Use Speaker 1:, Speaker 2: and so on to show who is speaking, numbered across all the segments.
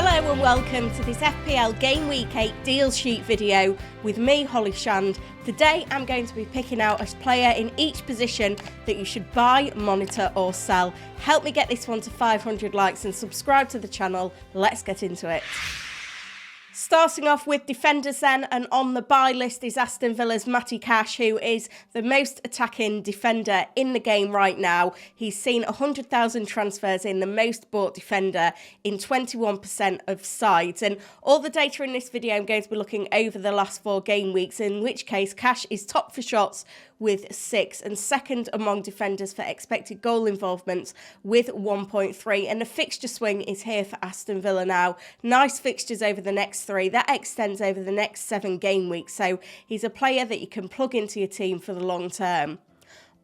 Speaker 1: Hello and welcome to this FPL Game Week 8 deal sheet video with me, Holly Shand. Today I'm going to be picking out a player in each position that you should buy, monitor or sell. Help me get this one to 500 likes and subscribe to the channel. Let's get into it. Starting off with defenders then, and on the buy list is Aston Villa's Matty Cash, who is the most attacking defender in the game right now. He's seen 100,000 transfers in, the most bought defender in 21% of sides. And all the data in this video I'm going to be looking over the last 4 game weeks, in which case Cash is top for shots with 6 and second among defenders for expected goal involvement with 1.3. And the fixture swing is here for Aston Villa now. Nice fixtures over the next 3. That extends over the next 7 game weeks. So he's a player that you can plug into your team for the long term.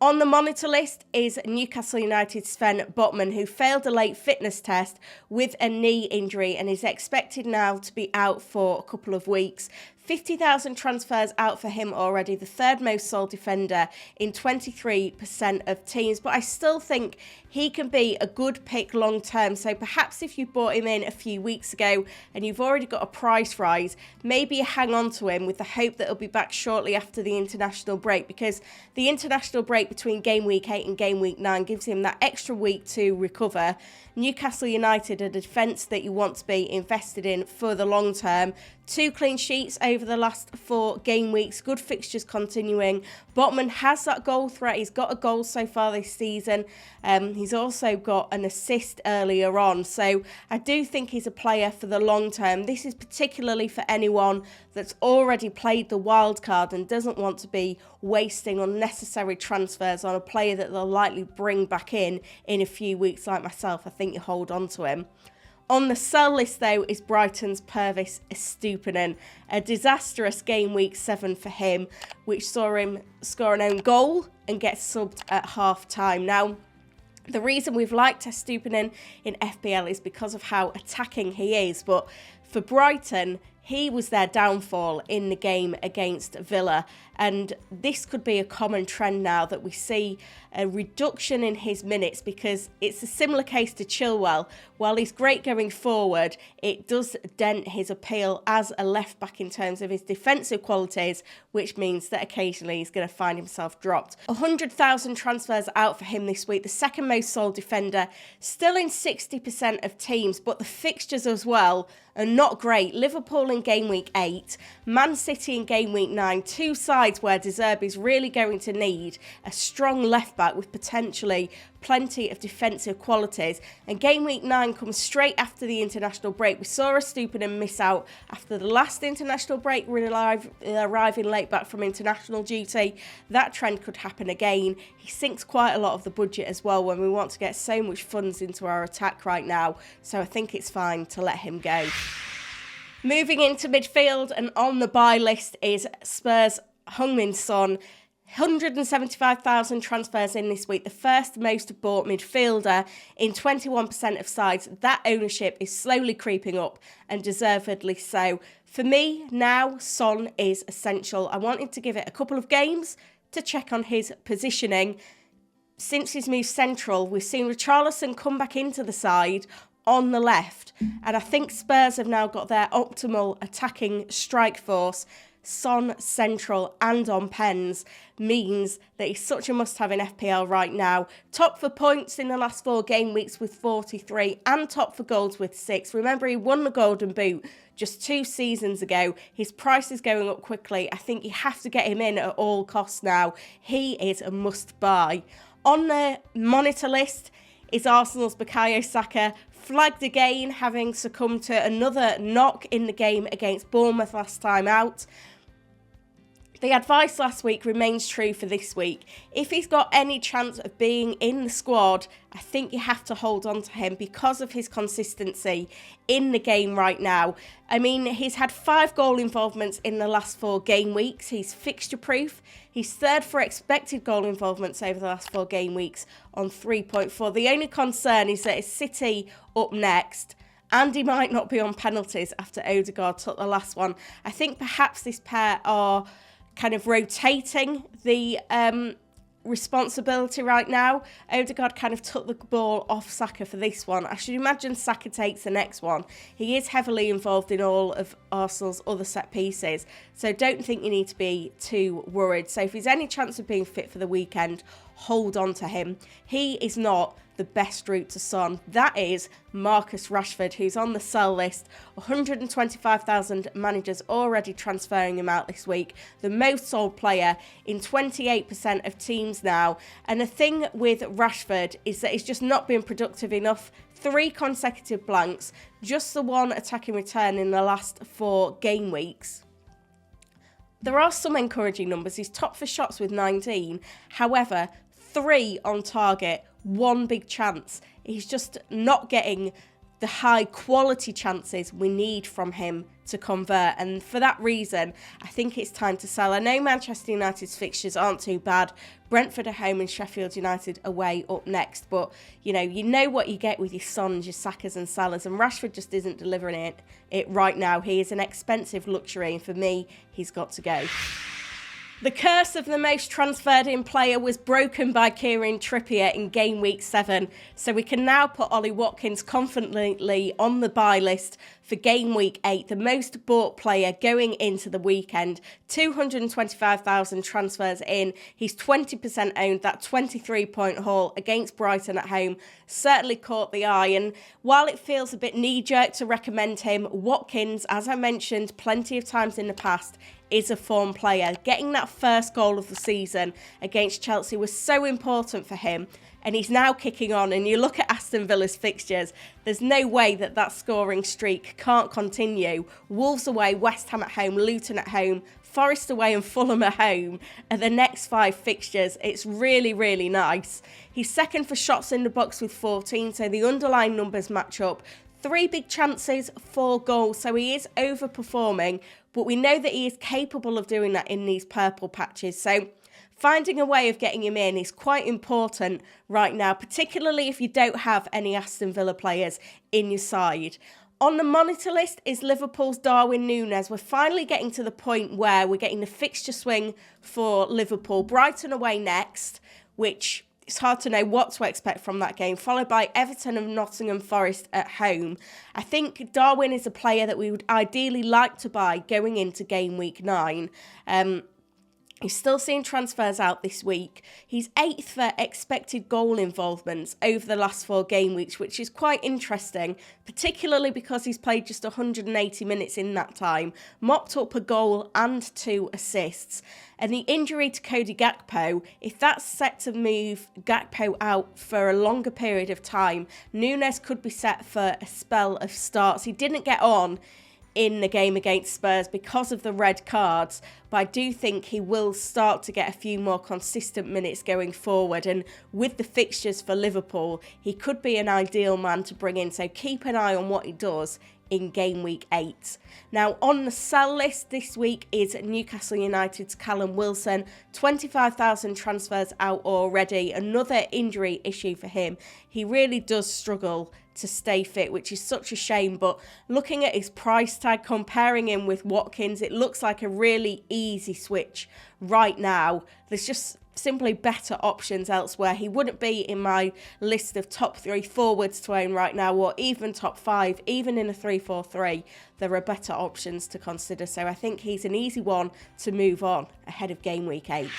Speaker 1: On the monitor list is Newcastle United's Sven Botman, who failed a late fitness test with a knee injury and is expected now to be out for a couple of weeks. 50,000 transfers out for him already, the third most sold defender in 23% of teams. But I still think he can be a good pick long term. So perhaps if you bought him in a few weeks ago and you've already got a price rise, maybe you hang on to him with the hope that he'll be back shortly after the international break, because the international break between Game Week 8 and Game Week 9 gives him that extra week to recover. Newcastle United are a defence that you want to be invested in for the long term. 2 clean sheets over the last 4 game weeks. Good fixtures continuing. Botman has that goal threat. He's got a goal so far this season. He's also got an assist earlier on. So I do think he's a player for the long term. This is particularly for anyone that's already played the wild card and doesn't want to be wasting unnecessary transfers on a player that they'll likely bring back in a few weeks like myself. I think you hold on to him. On the sell list, though, is Brighton's Pervis Estupinan. A disastrous game week 7 for him, which saw him score an own goal and get subbed at half-time. Now, the reason we've liked Estupinan in FPL is because of how attacking he is. But for Brighton, he was their downfall in the game against Villa. And this could be a common trend now, that we see a reduction in his minutes, because it's a similar case to Chilwell. While he's great going forward, it does dent his appeal as a left back in terms of his defensive qualities, which means that occasionally he's going to find himself dropped. 100,000 transfers out for him this week, the second most sold defender, still in 60% of teams, but the fixtures as well are not great. Liverpool in Game Week 8, Man City in Game Week 9, 2 sides where De Zerbi's really going to need a strong left-back with potentially plenty of defensive qualities. And Game Week 9 comes straight after the international break. We saw Estupinan miss out after the last international break, arriving late back from international duty. That trend could happen again. He sinks quite a lot of the budget as well when we want to get so much funds into our attack right now. So I think it's fine to let him go. Moving into midfield, and on the buy list is Spurs' Heung-min Son. 175,000 transfers in this week, the first most bought midfielder in 21% of sides. That ownership is slowly creeping up, and deservedly so. For me now, Son is essential. I wanted to give it a couple of games to check on his positioning. Since his move central, we've seen Richarlison come back into the side on the left, and I think Spurs have now got their optimal attacking strike force. Son central and on pens means that he's such a must-have in FPL right now. Top for points in the last 4 game weeks with 43, and top for goals with 6. Remember, he won the Golden Boot just 2 seasons ago. His price is going up quickly. I think you have to get him in at all costs now. He is a must-buy. On the monitor list is Arsenal's Bukayo Saka, flagged again, having succumbed to another knock in the game against Bournemouth last time out. The advice last week remains true for this week. If he's got any chance of being in the squad, I think you have to hold on to him because of his consistency in the game right now. I mean, he's had 5 goal involvements in the last 4 game weeks. He's fixture proof. He's third for expected goal involvements over the last 4 game weeks on 3.4. The only concern is that it's City up next, and he might not be on penalties after Odegaard took the last one. I think perhaps this pair are kind of rotating the responsibility right now. Odegaard kind of took the ball off Saka for this one. I should imagine Saka takes the next one. He is heavily involved in all of Arsenal's other set pieces, so don't think you need to be too worried. So if there's any chance of being fit for the weekend, hold on to him. He is not the best route to Son. That is Marcus Rashford, who's on the sell list. 125,000 managers already transferring him out this week. The most sold player in 28% of teams now. And the thing with Rashford is that he's just not been productive enough. 3 consecutive blanks, just the 1 attacking return in the last 4 game weeks. There are some encouraging numbers. He's top for shots with 19. However, 3 on target, 1 big chance. He's just not getting the high quality chances we need from him to convert, and for that reason I think it's time to sell. I know Manchester United's fixtures aren't too bad. Brentford at home and Sheffield United away up next, but you know what you get with your Sons, your Sakas and Salahs, and Rashford just isn't delivering it right now. He is an expensive luxury, and for me he's got to go. The curse of the most transferred in player was broken by Kieran Trippier in game week 7, so we can now put Ollie Watkins confidently on the buy list for game week 8, the most bought player going into the weekend. 225,000 transfers in. He's 20% owned. That 23-point haul against Brighton at home certainly caught the eye, and while it feels a bit knee-jerk to recommend him, Watkins, as I mentioned plenty of times in the past, is a form player. Getting that first goal of the season against Chelsea was so important for him, and he's now kicking on. And you look at Aston Villa's fixtures, there's no way that scoring streak can't continue. Wolves away, West Ham at home, Luton at home, Forest away and Fulham at home are the next 5 fixtures. It's really, really nice. He's second for shots in the box with 14, so the underlying numbers match up. 3 big chances, 4 goals, so he is overperforming, but we know that he is capable of doing that in these purple patches. So finding a way of getting him in is quite important right now, particularly if you don't have any Aston Villa players in your side. On the monitor list is Liverpool's Darwin Núñez. We're finally getting to the point where we're getting the fixture swing for Liverpool. Brighton away next, which it's hard to know what to expect from that game, followed by Everton and Nottingham Forest at home. I think Darwin is a player that we would ideally like to buy going into game week 9. He's still seeing transfers out this week. He's 8th for expected goal involvements over the last 4 game weeks, which is quite interesting, particularly because he's played just 180 minutes in that time, mopped up a goal and 2 assists. And the injury to Cody Gakpo, if that's set to move Gakpo out for a longer period of time, Núñez could be set for a spell of starts. He didn't get on in the game against Spurs because of the red cards, but I do think he will start to get a few more consistent minutes going forward, and with the fixtures for Liverpool, he could be an ideal man to bring in, so keep an eye on what he does in game week 8. Now on the sell list this week is Newcastle United's Callum Wilson. 25,000 transfers out already. Another injury issue for him. He really does struggle to stay fit, which is such a shame, but looking at his price tag, comparing him with Watkins, it looks like a really easy switch right now. There's just simply better options elsewhere. He wouldn't be in my list of top 3 forwards to own right now, or even top 5, even in a 3-4-3. There are better options to consider, so I think he's an easy one to move on ahead of game week 8.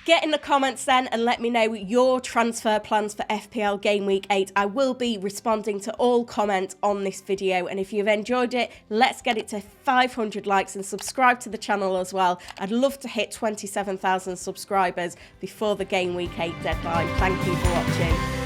Speaker 1: Get in the comments then and let me know your transfer plans for FPL Game Week 8. I will be responding to all comments on this video, and if you've enjoyed it, let's get it to 500 likes and subscribe to the channel as well. I'd love to hit 27,000 subscribers before the Game Week 8 deadline. Thank you for watching.